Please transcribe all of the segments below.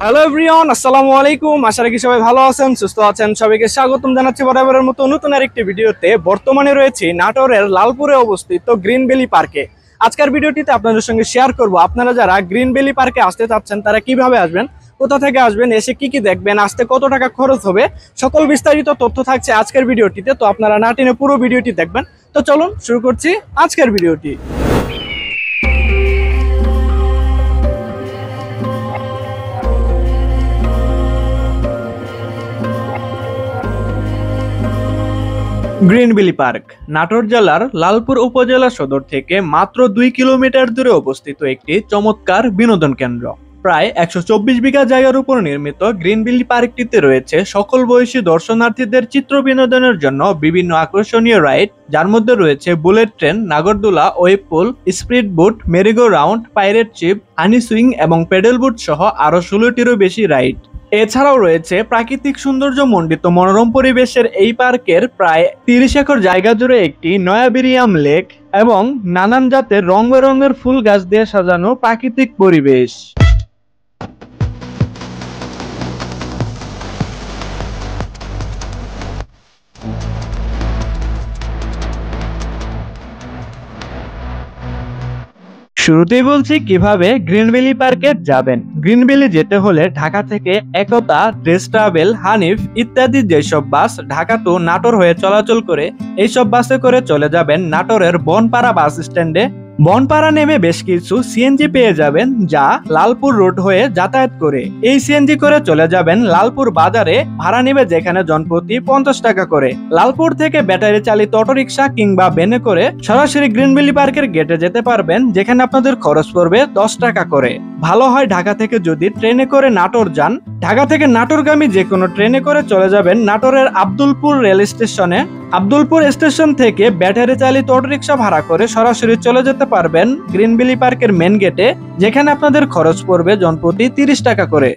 Hello everyone, আসসালামু আলাইকুম। আশা রাখি সবাই ভালো আছেন, সুস্থ আছেন। সবাইকে স্বাগতম জানাচ্ছি বরাবরের মতো নতুন আরেকটি ভিডিওতে। বর্তমানে রয়েছি নাটোরের লালপুরে অবস্থিত গ্রিন ভ্যালি পার্কে। আজকের ভিডিওটিতে আপনাদের সঙ্গে শেয়ার করব আপনারা যারা গ্রিন ভ্যালি পার্কে আসতে চাচ্ছেন তারা কিভাবে আসবেন, কোথা থেকে আসবেন, এসে কি কি দেখবেন, আসতে কত টাকা খরচ হবে, সকল বিস্তারিত তথ্য থাকছে আজকের ভিডিওটিতে। তো আপনারা না টেনে পুরো ভিডিওটি দেখবেন। তো চলুন শুরু করছি আজকের ভিডিওটি। গ্রিন ভ্যালি পার্ক নাটোর জেলার লালপুর উপজেলা সদর থেকে মাত্র 2 কিলোমিটার দূরে অবস্থিত একটি চমৎকার বিনোদন কেন্দ্র। প্রায় 124 বিঘা জায়গার উপর নির্মিত গ্রিন ভ্যালি পার্কটিতে রয়েছে সকল বয়সী দর্শনার্থীদের চিত্র বিনোদনের জন্য বিভিন্ন আকর্ষণীয় রাইড, যার মধ্যে রয়েছে বুলেট ট্রেন, নাগরদোলা, wave pool, speed boat, merry go round, pirate ship, honey swing এবং পেডেল বোট সহ আরো 16টিরও বেশি রাইড। এছাড়াও রয়েছে প্রাকৃতিক সৌন্দর্য মণ্ডিত মনোরম পরিবেশের এই পার্কের প্রায় 30 একর জায়গা জুড়ে একটি নয়াবেরিয়াম লেক এবং নানান জাতের রং বেরঙের ফুল গাছ দিয়ে সাজানো প্রাকৃতিক পরিবেশ। শুরুতেই বলছি কিভাবে গ্রিন ভ্যালি পার্কে যাবেন। গ্রিন ভ্যালি যেতে হলে ঢাকা থেকে একতা, ড্রেস ট্রাভেল, হানিফ ইত্যাদি যেসব বাস ঢাকা টু নাটোর হয়ে চলাচল করে, এইসব বাসে করে চলে যাবেন নাটোরের বনপাড়া বাস স্ট্যান্ডে। বনপাড়া নেমে বেশ কিছু সিএনজি পেয়ে যাবেন যা লালপুর রোড হয়ে যাতায়াত করে। এই সিএনজি করে চলে যাবেন লালপুর বাজারে, ভাড়া নেবে যেখানে জনপ্রতি 50 টাকা করে। লালপুর থেকে ব্যাটারি চালিত অটোরিকশা কিংবা ভ্যানে করে সরাসরি গ্রিন ভ্যালি পার্কের গেটে যেতে পারবেন, যেখানে আপনাদের খরচ পড়বে 10 টাকা করে। ভালো হয় ঢাকা থেকে যদি ট্রেনে করে নাটোর যান, ঢাকা থেকে নাটোরগামী যে কোনো ট্রেনে করে চলে যাবেন নাটোরের আব্দুলপুর রেল স্টেশনে। আব্দুলপুর স্টেশন থেকে ব্যাটারি চালিত অটোরিকশা ভাড়া করে সরাসরি চলে যেতে পারবেন গ্রিন ভ্যালি পার্কের মেন গেটে, যেখানে আপনাদের খরচ পড়বে জনপ্রতি 30 টাকা করে।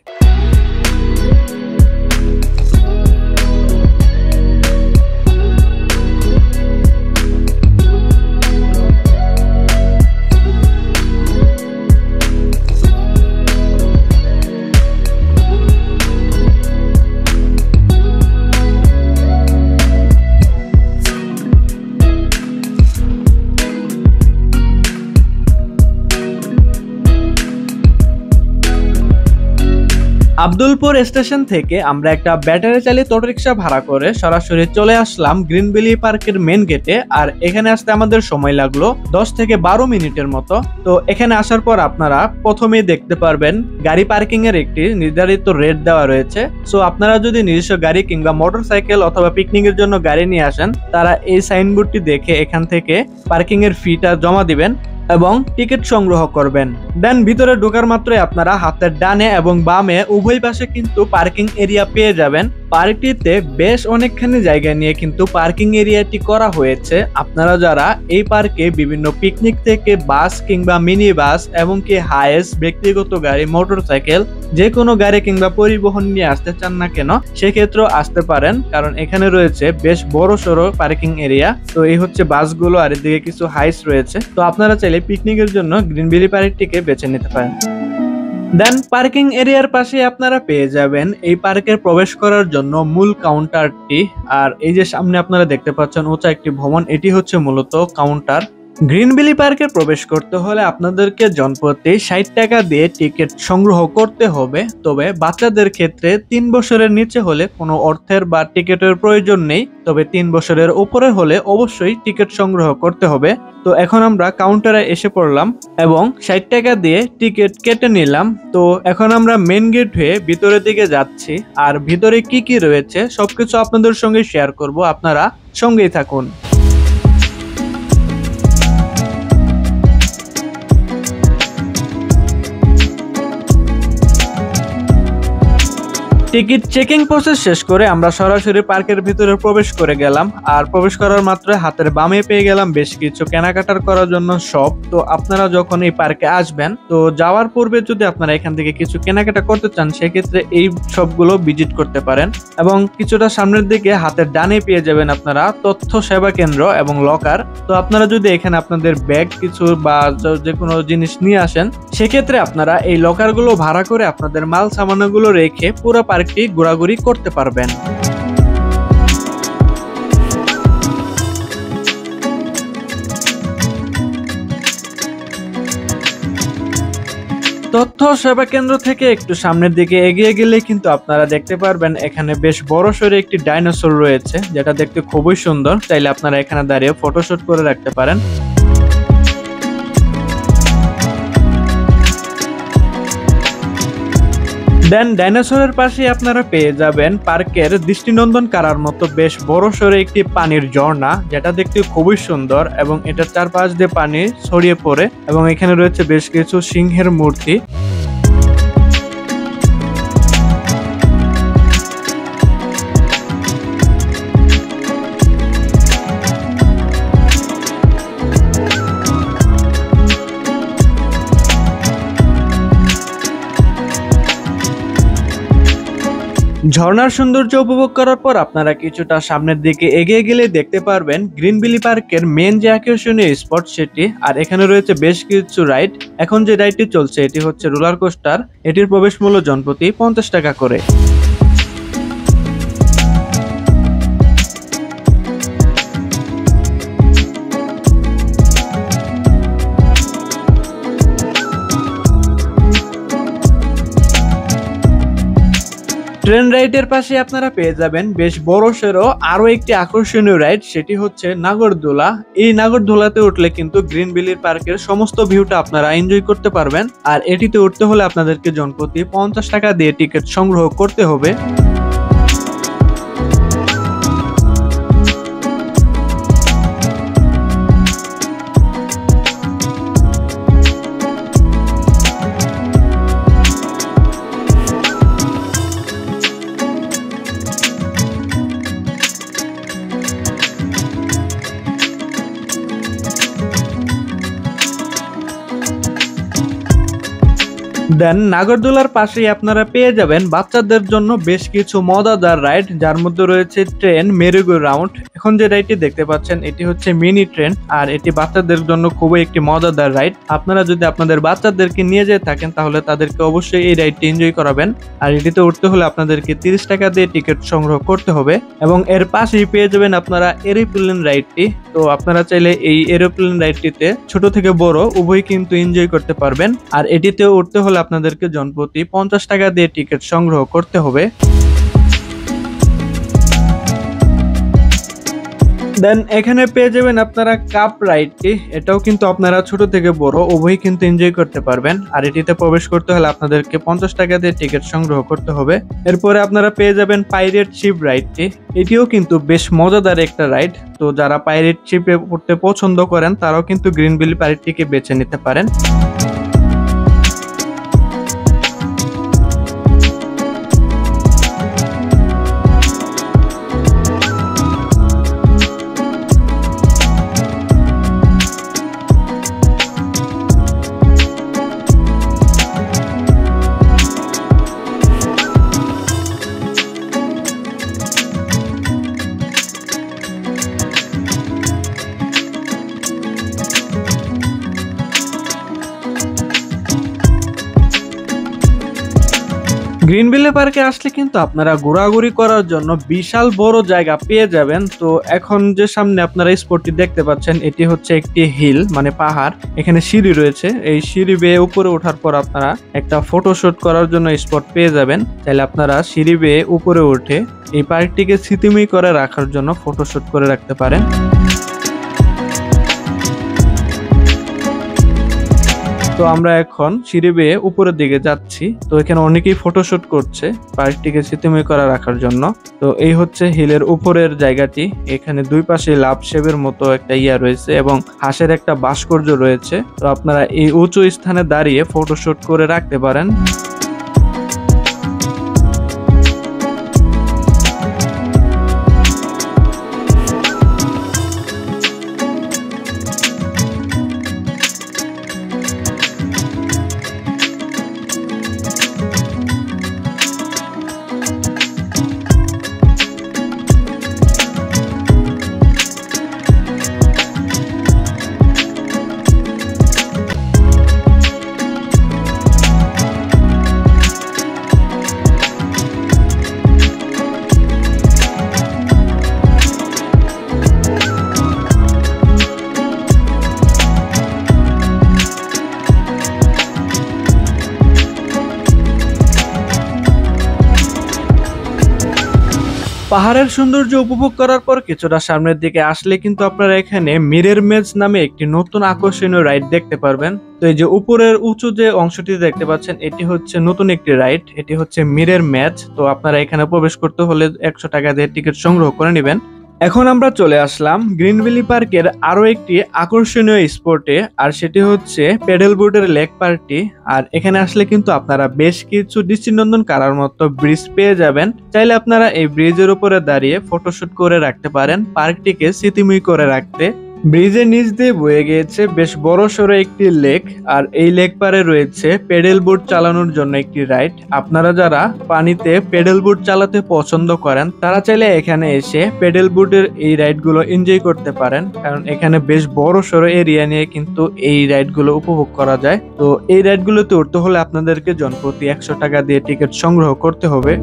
আব্দুলপুর স্টেশন থেকে আমরা একটা ব্যাটারি চালিত অটোরিকশা ভাড়া করে সরাসরি চলে আসলাম গ্রিন ভ্যালি পার্কের মেন গেটে। আর এখানে আসতে আমাদের সময় লাগলো 10 থেকে 12 মিনিটের মতো। তো এখানে আসার পর আপনারা প্রথমেই দেখতে পারবেন গাড়ি পার্কিং এর একটি নির্ধারিত রেট দেওয়া রয়েছে। সো আপনারা যদি নিজস্ব গাড়ি কিংবা মোটরসাইকেল অথবা পিকনিকের জন্য গাড়ি নিয়ে আসেন, তারা এই সাইনবোর্ডটি দেখে এখান থেকে পার্কিং এর ফিটা জমা দিবেন এবং টিকিট সংগ্রহ করবেন। দেন ভিতরে ঢোকার মাত্রই আপনারা হাতের ডানে এবং বামে উভয় পাশে কিন্তু পার্কিং এরিয়া পেয়ে যাবেন। পার্কটিতে বেশ অনেকখানি জায়গা নিয়ে কিন্তু পার্কিং এরিয়াটি করা হয়েছে। আপনারা যারা এই পার্কে বিভিন্ন পিকনিক থেকে বাস কিংবা মিনি বাস এমনকি হাইস ব্যক্তিগত গাড়ি, মোটরসাইকেল যে কোনো গাড়ি কিংবা পরিবহন নিয়ে আসতে চান না কেন, সেক্ষেত্রেও আসতে পারেন, কারণ এখানে রয়েছে বেশ বড় সড়ো পার্কিং এরিয়া। তো এই হচ্ছে বাসগুলো, আর এদিকে কিছু হাইস রয়েছে। তো আপনারা চাইলে পিকনিকের জন্য গ্রিন ভ্যালি পার্কটিকে বেছে নিতে পারেন। দেন পার্কিং এরিয়ার পাশে আপনারা পেয়ে যাবেন এই পার্কের প্রবেশ করার জন্য মূল কাউন্টারটি। আর এই যে সামনে আপনারা দেখতে পাচ্ছেন উঁচা একটি ভবন, এটি হচ্ছে মূলত কাউন্টার। গ্রিন ভ্যালি পার্কে প্রবেশ করতে হলে আপনাদেরকে জনপ্রতি 60 টাকা দিয়ে টিকিট সংগ্রহ করতে হবে। তবে বাচ্চাদের ক্ষেত্রে 3 বছরের নিচে হলে কোনো অর্থের বা টিকিটের প্রয়োজন নেই, তবে 3 বছরের উপরে হলে অবশ্যই টিকিট সংগ্রহ করতে হবে। তো এখন আমরা কাউন্টারে এসে পড়লাম এবং 60 টাকা দিয়ে টিকিট কেটে নিলাম। তো এখন আমরা মেন গেট হয়ে ভিতরের দিকে যাচ্ছি, আর ভিতরে কি কি রয়েছে সবকিছু আপনাদের সঙ্গে শেয়ার করব, আপনারা সঙ্গেই থাকুন। টিকিট চেকিং প্রসেস শেষ করে আমরা সরাসরি পার্কের ভিতরে প্রবেশ করে গেলাম। আর প্রবেশ করার মাত্র হাতের বামে পেয়ে গেলাম বেশ কিছু কেনাকাটার করার জন্য শপ। তো আপনারা যখন এই পার্কে আসবেন, তো যাওয়ার পূর্বে যদি আপনারা এখান থেকে কিছু কেনাকাটা করতে চান, সেক্ষেত্রে এই শপগুলো ভিজিট করতে পারেন। এবং কিছুটা সামনের দিকে হাতের ডানে পেয়ে যাবেন আপনারা তথ্য সেবা কেন্দ্র এবং লকার। তো আপনারা যদি এখানে আপনাদের ব্যাগ কিছু বা যে কোনো জিনিস নিয়ে আসেন, সেক্ষেত্রে আপনারা এই লকারগুলো ভাড়া করে আপনাদের মাল সামানগুলো রেখে পুরো পার্কটি ঘোরাঘুরি করতে পারবেন। তথ্য সেবা কেন্দ্র থেকে একটু সামনের দিকে এগিয়ে গেলে কিন্তু আপনারা দেখতে পারবেন এখানে বেশ বড় সড়ো একটি ডাইনোসর রয়েছে, যেটা দেখতে খুবই সুন্দর। চাইলে আপনারা এখানে দাঁড়িয়ে ফটোশুট করে রাখতে পারেন। দেন ডাইনোসরের পাশে আপনারা পেয়ে যাবেন পার্কের দৃষ্টিনন্দন কারার মতো বেশ বড় সড়ো একটি পানির ঝর্ণা, যেটা দেখতে খুবই সুন্দর এবং এটার চারপাশ দিয়ে পানি ছড়িয়ে পড়ে এবং এখানে রয়েছে বেশ কিছু সিংহের মূর্তি। ঝর্ণার সৌন্দর্য উপভোগ করার পর আপনারা কিছুটা সামনের দিকে এগিয়ে গেলে দেখতে পারবেন গ্রিনভিলি পার্কের মেন যে আকর্ষণীয় স্পট সেটি। আর এখানে রয়েছে বেশ কিছু রাইড। এখন যে রাইডটি চলছে এটি হচ্ছে রোলার কোস্টার। এটির প্রবেশ মূল্য জনপ্রতি 50 টাকা করে। ট্রেন রাইডের পাশে আপনারা পেয়ে যাবেন বেশ বড় সড়ো আরো একটি আকর্ষণীয় রাইড, সেটি হচ্ছে নাগরদোলা। এই নাগরদোলাতে উঠলে কিন্তু গ্রিনভিলি পার্কের সমস্ত ভিউটা আপনারা এনজয় করতে পারবেন। আর এটিতে উঠতে হলে আপনাদেরকে জনপ্রতি 50 টাকা দিয়ে টিকিট সংগ্রহ করতে হবে। দেন নাগরদোলার পাশেই আপনারা পেয়ে যাবেন বাচ্চাদের জন্য বেশ কিছু মজাদার রাইড, যার মধ্যে রয়েছে ট্রেন, মেরিগো রাউন্ড। এখন যে রাইডটি দেখতে পাচ্ছেন এটি হচ্ছে মিনি ট্রেন, আর এটি বাচ্চাদের জন্য খুবই একটি মজাদার রাইড। আপনারা যদি আপনাদের বাচ্চাদেরকে নিয়ে যেয়ে থাকেন তাহলে তাদেরকে অবশ্যই এই রাইডটি এনজয় করাবেন। আর এটিতে উঠতে হলে আপনাদেরকে 30 টাকা দিয়ে টিকিট সংগ্রহ করতে হবে। এবং এর পাশেই পেয়ে যাবেন আপনারা এরোপ্লেন রাইডটি। তো আপনারা চাইলে এই এরোপ্লেন রাইডটিতে ছোট থেকে বড় উভয় কিন্তু এনজয় করতে পারবেন। আর এটিতে উঠতে হলে আপনাদেরকে জনপ্রতি 50 টাকা দিয়ে টিকিট সংগ্রহ করতে হবে। দেন এখানে পেয়ে যাবেন আপনারা কাপ রাইডটি। এটাও কিন্তু আপনারা ছোট থেকে বড় উভয়ই কিন্তু এনজয় করতে পারবেন। আর এটিতে প্রবেশ করতে হলে আপনাদেরকে 50 টাকা দিয়ে টিকিট সংগ্রহ করতে হবে। এরপরে আপনারা পেয়ে যাবেন পাইরেট শিপ রাইডটি। এটিও কিন্তু বেশ মজাদার একটা রাইড। তো যারা পাইরেট শিপে উঠতে পছন্দ করেন তারাও কিন্তু গ্রিনভিলি পার্কটিকে বেছে নিতে পারেন। গ্রিনভিলি পার্কে আসলে কিন্তু আপনারা ঘোরাঘুরি করার জন্য বিশাল বড় জায়গা পেয়ে যাবেন। তো এখন যে সামনে আপনারা স্পটটি দেখতে পাচ্ছেন এটি হচ্ছে একটি হিল মানে পাহাড়। এখানে সিঁড়ি রয়েছে, এই সিঁড়ি বেয়ে উপরে ওঠার পর আপনারা একটা ফটোশুট করার জন্য স্পট পেয়ে যাবেন। তাহলে আপনারা সিঁড়ি বেয়ে উপরে উঠে এই পার্কটিকে স্মৃতিময় করে রাখার জন্য ফটোশুট করে রাখতে পারেন। তো আমরা এখন সিঁড়ি বেয়ে উপরের দিকে যাচ্ছি। তো এখানে অনেকেই ফটোশুট করছে পার্কটিকে স্মৃতিময় করে রাখার জন্য। তো এই হচ্ছে হিলের উপরের জায়গাটি। এখানে দুই পাশে লাভ শেপের মতো একটা ইয়া রয়েছে এবং হাঁসের একটা ভাস্কর্য রয়েছে। তো আপনারা এই উঁচু স্থানে দাঁড়িয়ে ফটোশুট করে রাখতে পারেন। পাহাড়ের সৌন্দর্য উপভোগ করার পর কিছুটা সামনের দিকে আসলে কিন্তু আপনারা এখানে মিরর মেজ নামে একটি নতুন আকর্ষণীয় রাইড দেখতে পারবেন। তো এই যে উপরের উঁচু যে অংশটি দেখতে পাচ্ছেন, এটি হচ্ছে নতুন একটি রাইড, এটি হচ্ছে মিরর মেজ। তো আপনারা এখানে প্রবেশ করতে হলে 100 টাকা দিয়ে টিকিট সংগ্রহ করে নেবেন। এখন আমরা চলে আসলাম গ্রিন ভ্যালি পার্কের আরো একটি আকর্ষণীয় স্পটে, আর সেটি হচ্ছে প্যাডেল বোর্ডের লেক পার্কটি। আর এখানে আসলে কিন্তু আপনারা বেশ কিছু দৃষ্টিনন্দন করার মতো ব্রিজ পেয়ে যাবেন। চাইলে আপনারা এই ব্রিজের উপরে দাঁড়িয়ে ফটোশুট করে রাখতে পারেন, পার্কটিকে স্মৃতিময় করে রাখতে। ব্রিজের নিচ দিয়ে বয়ে গিয়েছে বেশ বড় সড়ো একটি লেক, আর এই লেক পারে রয়েছে পেডেল বোট চালানোর জন্য একটি রাইড। আপনারা যারা পানিতে পেডেল বোট চালাতে পছন্দ করেন তারা চাইলে এখানে এসে পেডেল বোটের এই রাইড গুলো এনজয় করতে পারেন, কারণ এখানে বেশ বড় সড়ো এরিয়া নিয়ে কিন্তু এই রাইড গুলো উপভোগ করা যায়। তো এই রাইড গুলোতে উঠতে হলে আপনাদেরকে জনপ্রতি 100 টাকা দিয়ে টিকিট সংগ্রহ করতে হবে।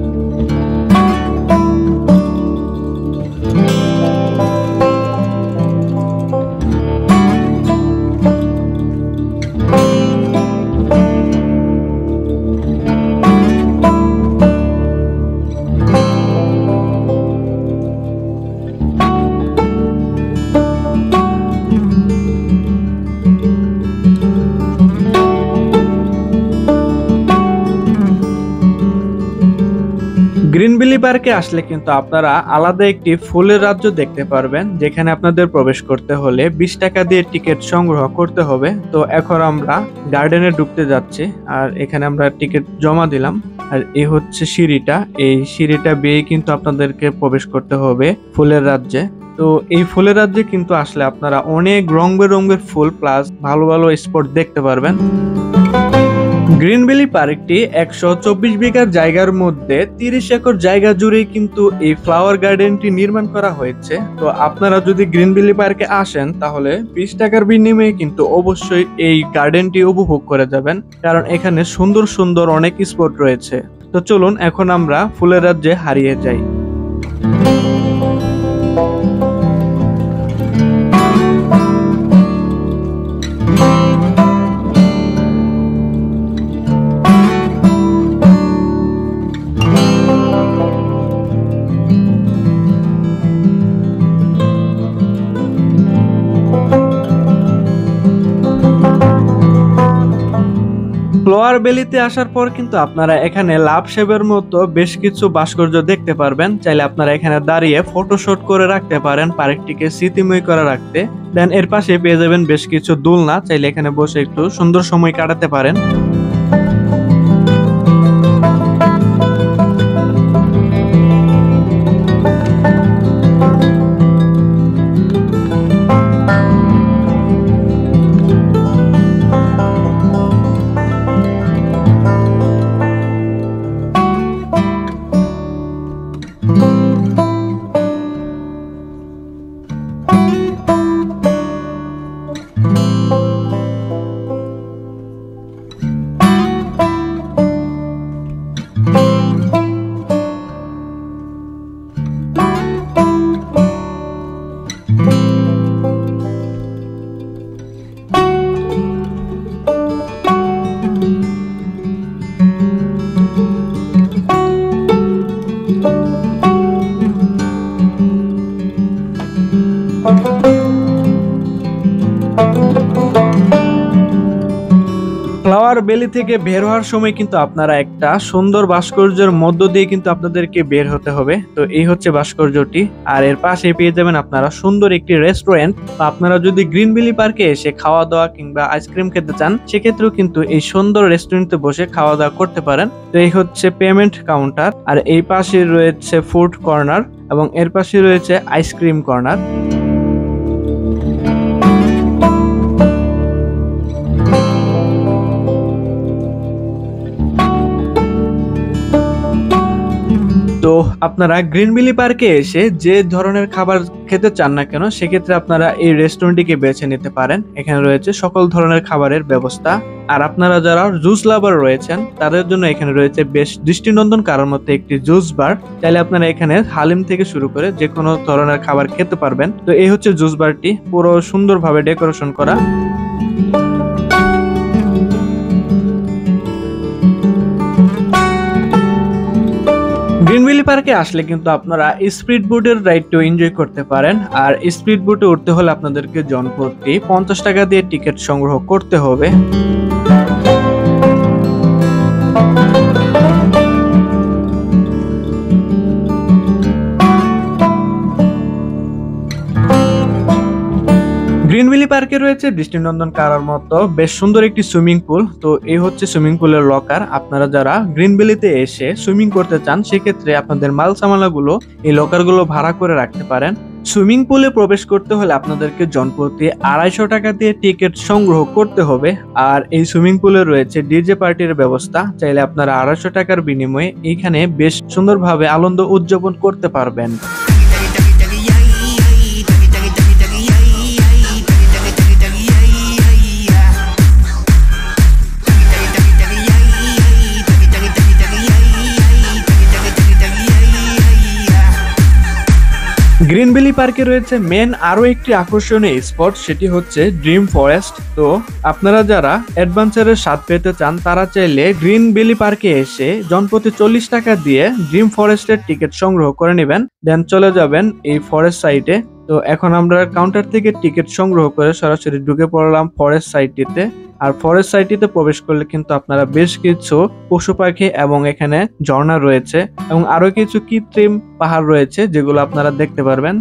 গ্রিন ভ্যালি পার্কে আসলে কিন্তু আপনারা আলাদা একটি ফুলের রাজ্য দেখতে পারবেন, যেখানে আপনাদের প্রবেশ করতে হলে 20 টাকা দিয়ে টিকিট সংগ্রহ করতে হবে। তো এখন আমরা গার্ডেনে ঢুকতে যাচ্ছি, আর এখানে আমরা টিকিট জমা দিলাম। আর এই হচ্ছে সিঁড়িটা, এই সিঁড়িটা বেয়ে কিন্তু আপনাদেরকে প্রবেশ করতে হবে ফুলের রাজ্যে। তো এই ফুলের রাজ্যে কিন্তু আসলে আপনারা অনেক রং বেরঙের ফুল প্লাস ভালো ভালো স্পট দেখতে পারবেন। গ্রিন ভ্যালি পার্কটি 124 বিঘার জায়গার মধ্যে 30 একর জায়গা জুড়েই কিন্তু এই ফ্লাওয়ার গার্ডেনটি নির্মাণ করা হয়েছে। তো আপনারা যদি গ্রিন ভ্যালি পার্কে আসেন তাহলে 20 টাকার বিনিময়ে কিন্তু অবশ্যই এই গার্ডেনটি উপভোগ করে যাবেন, কারণ এখানে সুন্দর সুন্দর অনেক স্পট রয়েছে। তো চলুন এখন আমরা ফুলের রাজ্যে হারিয়ে যাই। ফ্লাওয়ার ভ্যালিতে আসার পর কিন্তু আপনারা এখানে লাভ শেপের মতো বেশ কিছু ভাস্কর্য দেখতে পারবেন। চাইলে আপনারা এখানে দাঁড়িয়ে ফটোশুট করে রাখতে পারেন, পার্কটিকে স্মৃতিময় করে রাখতে। দেন এর পাশে পেয়ে যাবেন বেশ কিছু দোলনা, চাইলে এখানে বসে একটু সুন্দর সময় কাটাতে পারেন। ফ্লাওয়ার ভ্যালি থেকে বের হওয়ার সময় কিন্তু আপনারা একটা সুন্দর ভাস্কর্যের মধ্য দিয়ে কিন্তু আপনাদেরকে বের হতে হবে। তো এই হচ্ছে ভাস্কর্যটি, আর এর পাশে পেয়ে যাবেন আপনারা সুন্দর একটি রেস্টুরেন্ট। তো আপনারা যদি গ্রিন ভ্যালি পার্কে এসে খাওয়া দাওয়া কিংবা আইসক্রিম খেতে চান, সেক্ষেত্রেও কিন্তু এই সুন্দর রেস্টুরেন্টে বসে খাওয়া দাওয়া করতে পারেন। তো এই হচ্ছে পেমেন্ট কাউন্টার, আর এই পাশে রয়েছে ফুড কর্নার এবং এর পাশে রয়েছে আইসক্রিম কর্নার। তো আপনারা গ্রিন ভ্যালি পার্কে এসে যে ধরনের খাবার খেতে চান না কেন, সেক্ষেত্রে আপনারা এই রেস্টুরেন্টটিকে বেছে নিতে পারেন। এখানে রয়েছে সকল ধরনের খাবারের ব্যবস্থা। আর আপনারা যারা জুস লাভার রয়েছেন তাদের জন্য এখানে রয়েছে বেশ দৃষ্টিনন্দন কারোর মতো একটি জুস বার। চাইলে আপনারা এখানে হালিম থেকে শুরু করে যে কোনো ধরনের খাবার খেতে পারবেন। তো এই হচ্ছে জুস বারটি, পুরো সুন্দরভাবে ডেকোরেশন করা। গ্রিন ভ্যালি পার্কে আসলে কিন্তু আপনারা স্পিড বোটের রাইডটাও এনজয় করতে পারেন। আর স্পিড বোটে উঠতে হলে আপনাদেরকে জনপ্রতি 50 টাকা দিয়ে টিকিট সংগ্রহ করতে হবে। গ্রিন ভ্যালি পার্কে রয়েছে দৃষ্টিনন্দন কারার মতো বেশ সুন্দর একটি সুইমিং পুল। তো এই হচ্ছে সুইমিং পুলের লকার। আপনারা যারা গ্রিন ভ্যালিতে এসে সুইমিং করতে চান সেক্ষেত্রে আপনাদের মাল সামানাগুলো এই লকারগুলো ভাড়া করে রাখতে পারেন। সুইমিং পুলে প্রবেশ করতে হলে আপনাদেরকে জনপ্রতি 250 টাকা দিয়ে টিকিট সংগ্রহ করতে হবে। আর এই সুইমিং পুলে রয়েছে ডিজে পার্টির ব্যবস্থা। চাইলে আপনারা 250 টাকার বিনিময়ে এখানে বেশ সুন্দরভাবে আনন্দ উদযাপন করতে পারবেন। গ্রিন ভ্যালি পার্কে রয়েছে মেন আরো একটি আকর্ষণীয় স্পট, সেটি হচ্ছে ড্রিম ফরেস্ট। তো আপনারা যারা অ্যাডভেঞ্চারের স্বাদ পেতে চান তারা চাইলে গ্রিন ভ্যালি পার্কে এসে জনপ্রতি 40 টাকা দিয়ে ড্রিম ফরেস্টের টিকিট সংগ্রহ করে নেবেন, দেন চলে যাবেন এই ফরেস্ট সাইটে। তো এখন আমরা কাউন্টার থেকে টিকিট সংগ্রহ করে সরাসরি ঢুকে পড়লাম ফরেস্ট সাইটটিতে। আর ফরেস্ট সাইটটিতে প্রবেশ করলে কিন্তু আপনারা বেশ কিছু পশু পাখি এবং এখানে ঝর্ণা রয়েছে এবং আরো কিছু কৃত্রিম পাহাড় রয়েছে যেগুলো আপনারা দেখতে পারবেন।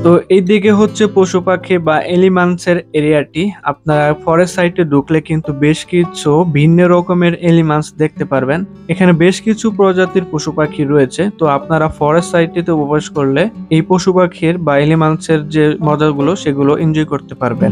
তো এইদিকে হচ্ছে পশু পাখি বা এলিমেন্টসের এরিয়াটি। আপনারা ফরেস্ট সাইটে ঢুকলে কিন্তু বেশ কিছু ভিন্ন রকমের এলিমেন্টস দেখতে পারবেন। এখানে বেশ কিছু প্রজাতির পশু পাখি রয়েছে। তো আপনারা ফরেস্ট সাইটটিতে প্রবেশ করলে এই পশু পাখির বা এলিমেন্টসের যে মজাগুলো সেগুলো এনজয় করতে পারবেন।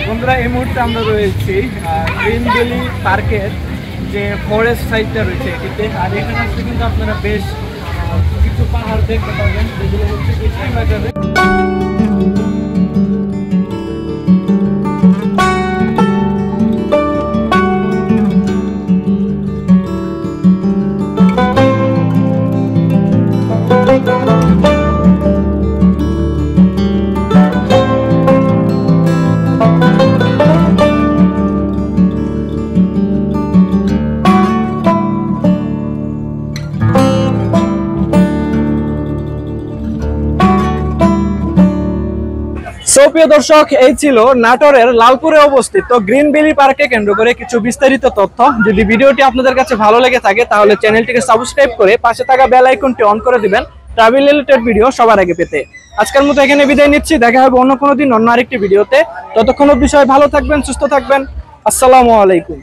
বন্ধুরা, এই মুহূর্তে আমরা রয়েছি গ্রিন ভ্যালি পার্কের যে ফরেস্ট সাইটটা রয়েছে এটিতে। আর এখানে আসলে কিন্তু আপনারা বেশ কিছু পাহাড় দেখতে পাবেন যেগুলো হচ্ছে কৃত্রিম আকারে। প্রিয় দর্শক, এই ছিল নাটোরের লালপুরে অবস্থিত গ্রিন ভ্যালি পার্কে কেন্দ্র করে কিছু বিস্তারিত তথ্য। যদি ভিডিওটি আপনাদের কাছে ভালো লেগে থাকে তাহলে চ্যানেলটিকে সাবস্ক্রাইব করে পাশে থাকা বেল আইকনটি অন করে দিবেন ট্রাভেল রিলেটেড ভিডিও সবার আগে পেতে। আজকের মতো এখানে বিদায় নিচ্ছি, দেখা হবে অন্য কোনো দিন অন্য আরেকটি ভিডিওতে। ততক্ষণ অবধি সবাই ভালো থাকবেন, সুস্থ থাকবেন। আসসালামু আলাইকুম।